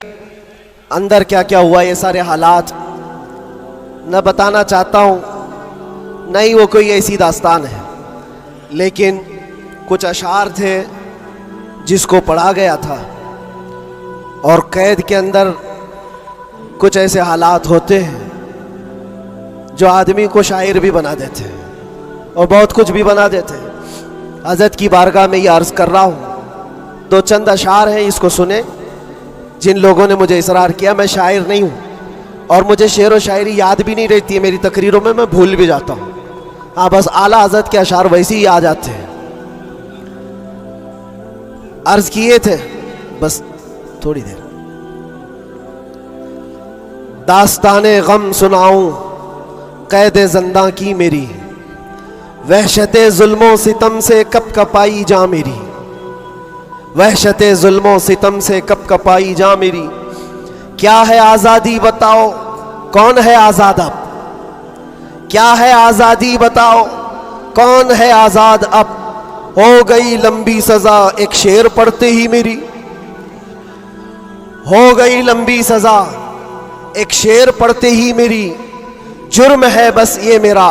अंदर क्या क्या हुआ, ये सारे हालात न बताना चाहता हूँ, नहीं वो कोई ऐसी दास्तान है, लेकिन कुछ अशार थे जिसको पढ़ा गया था। और कैद के अंदर कुछ ऐसे हालात होते हैं जो आदमी को शायर भी बना देते हैं और बहुत कुछ भी बना देते हैं। हज़रत की बारगाह में ये अर्ज़ कर रहा हूँ, दो चंद अशार हैं, इसको सुने। जिन लोगों ने मुझे इसरार किया, मैं शायर नहीं हूँ और मुझे शेर व शायरी याद भी नहीं रहती है मेरी तकरीरों में, मैं भूल भी जाता हूँ। हाँ, बस आला हज़रत के अशार वैसे ही आ जाते हैं। अर्ज़ किए थे, बस थोड़ी देर। दास्ताने गम सुनाऊं कैद ज़िंदा की मेरी, वहशते जुल्मों सितम से कब कपाई जा मेरी, वहशते जुल्मों सितम से कब कपाई जा मेरी। क्या है आज़ादी बताओ, कौन है आज़ाद अब, क्या है आज़ादी बताओ, कौन है आज़ाद अब। हो गई लंबी सज़ा एक शेर पढ़ते ही मेरी, हो गई लंबी सज़ा एक शेर पढ़ते ही मेरी। जुर्म है बस ये मेरा,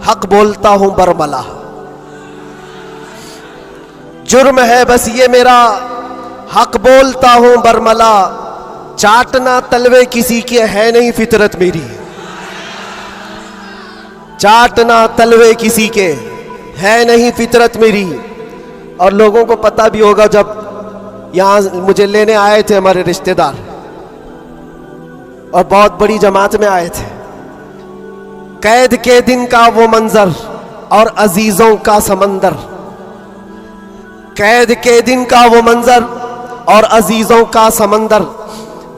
हक बोलता हूं बरमला, जुर्म है बस ये मेरा, हक बोलता हूं बरमला। चाटना तलवे किसी के है नहीं फितरत मेरी, चाटना तलवे किसी के है नहीं फितरत मेरी। और लोगों को पता भी होगा, जब यहाँ मुझे लेने आए थे हमारे रिश्तेदार और बहुत बड़ी जमात में आए थे, कैद के दिन का वो मंजर और अजीजों का समंदर, कैद के दिन का वो मंजर और अजीजों का समंदर।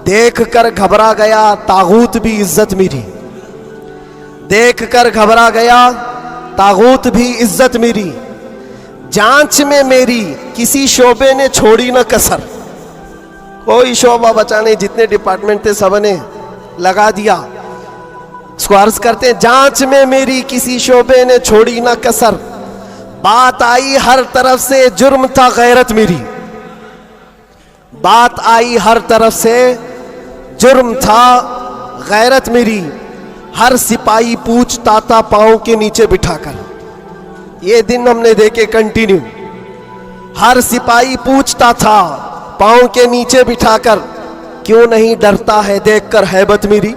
देख कर घबरा गया तागूत भी इज्जत मेरी, देख कर घबरा गया तागूत भी इज्जत मेरी। जांच में मेरी किसी शोबे ने छोड़ी न कसर, कोई शोबा बचा नहीं, जितने डिपार्टमेंट थे सबने लगा दिया। इसको अर्ज करते हैं, जांच में मेरी किसी शोबे ने छोड़ी ना कसर। बात आई हर तरफ से जुर्म था गैरत मेरी, बात आई हर तरफ से जुर्म था गैरत मेरी। हर सिपाही पूछता था पांव के नीचे बिठाकर, ये दिन हमने देखे कंटिन्यू। हर सिपाही पूछता था पांव के नीचे बिठाकर, क्यों नहीं डरता है देखकर हैबत मेरी,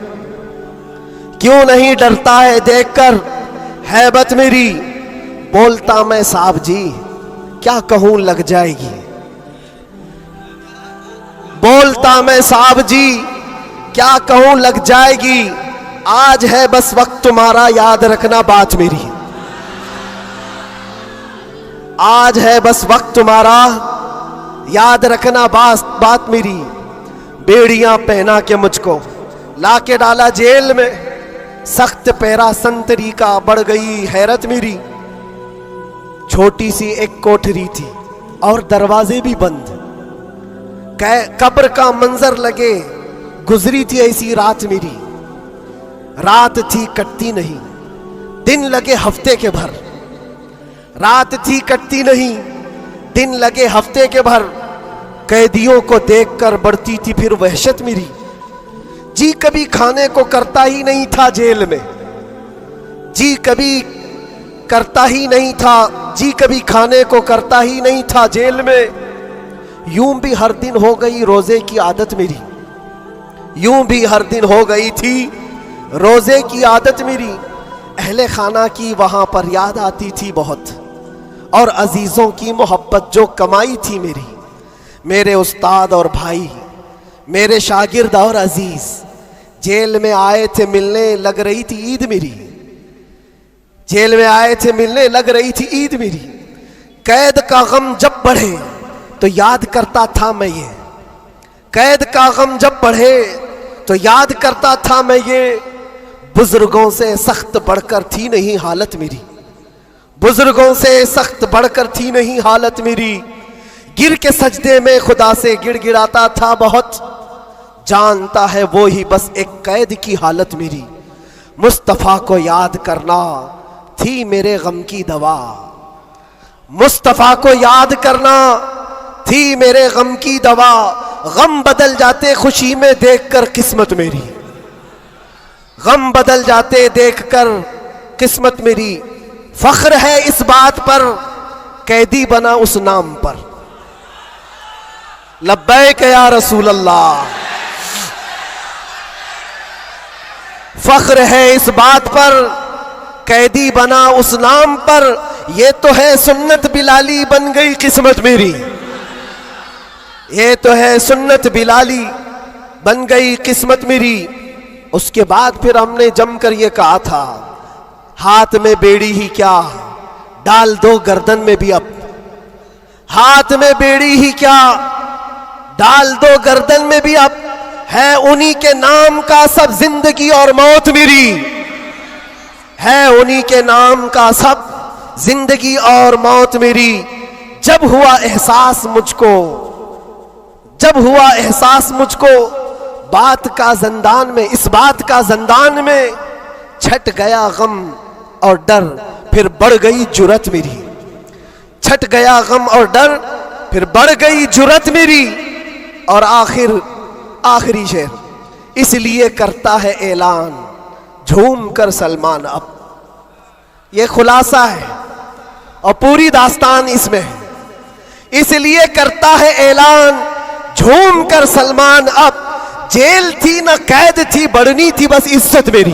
क्यों नहीं डरता है देखकर हैबत मेरी। बोलता मैं साहब जी क्या कहूं लग जाएगी, बोलता मैं साहब जी क्या कहूं लग जाएगी। आज है बस वक्त तुम्हारा याद रखना बात मेरी, आज है बस वक्त तुम्हारा याद रखना बात मेरी। बेड़ियां पहना के मुझको लाके डाला जेल में, सख्त पैरा संतरी का बढ़ गई हैरत मेरी। छोटी सी एक कोठरी थी और दरवाजे भी बंद, कब्र का मंजर लगे गुजरी थी ऐसी रात मेरी। रात थी कटती नहीं, दिन लगे हफ्ते के भर, रात थी कटती नहीं, दिन लगे हफ्ते के भर। कैदियों को देखकर बढ़ती थी फिर वहशत मेरी। जी कभी खाने को करता ही नहीं था जेल में, जी कभी करता ही नहीं था, जी कभी खाने को करता ही नहीं था जेल में। यूं भी हर दिन हो गई रोजे की आदत मेरी, यूं भी हर दिन हो गई थी रोजे की आदत मेरी। अहले खाना की वहां पर याद आती थी बहुत, और अजीजों की मोहब्बत जो कमाई थी मेरी। मेरे उस्ताद और भाई, मेरे शागिर्द और अजीज जेल में आए थे मिलने, लग रही थी ईद मेरी, जेल में आए थे मिलने लग रही थी ईद मेरी। कैद का गम जब बढ़े तो याद करता था मैं ये, कैद का गम जब बढ़े तो याद करता था मैं ये। बुजुर्गों से सख्त बढ़कर थी नहीं हालत मेरी, बुजुर्गों से सख्त बढ़कर थी नहीं हालत मेरी। गिर के सजदे में खुदा से गिड़गिड़ाता था बहुत, जानता है वो ही बस एक कैद की हालत मेरी। मुस्तफ़ा को याद करना थी मेरे गम की दवा, मुस्तफ़ा को याद करना थी मेरे गम की दवा, गम बदल जाते खुशी में देखकर किस्मत मेरी, गम बदल जाते देखकर किस्मत मेरी। फख्र है इस बात पर कैदी बना उस नाम पर, लब्बैक या रसूल अल्लाह। फख्र है इस बात पर कैदी बना उस नाम पर, ये तो है सुन्नत बिलाली बन गई किस्मत मेरी, ये तो है सुन्नत बिलाली बन गई किस्मत मेरी। उसके बाद फिर हमने जमकर ये कहा था, हाथ में बेड़ी ही क्या डाल दो गर्दन में भी अब, हाथ में बेड़ी ही क्या डाल दो गर्दन में भी अब, है उन्हीं के नाम का सब जिंदगी और मौत मेरी, है उन्हीं के नाम का सब जिंदगी और मौत मेरी। जब हुआ एहसास मुझको, जब हुआ एहसास मुझको बात का ज़ंदान में, इस बात का ज़ंदान में छट गया गम और डर, फिर बढ़ गई जुरत मेरी, छट गया गम और डर, फिर बढ़ गई जुरत मेरी। और आखिरी शेर, इसलिए करता है ऐलान झूम कर सलमान अब। यह खुलासा है और पूरी दास्तान इसमें है। इसलिए करता है ऐलान झूम कर सलमान अब, जेल थी न कैद थी, बढ़नी थी बस इज्जत मेरी,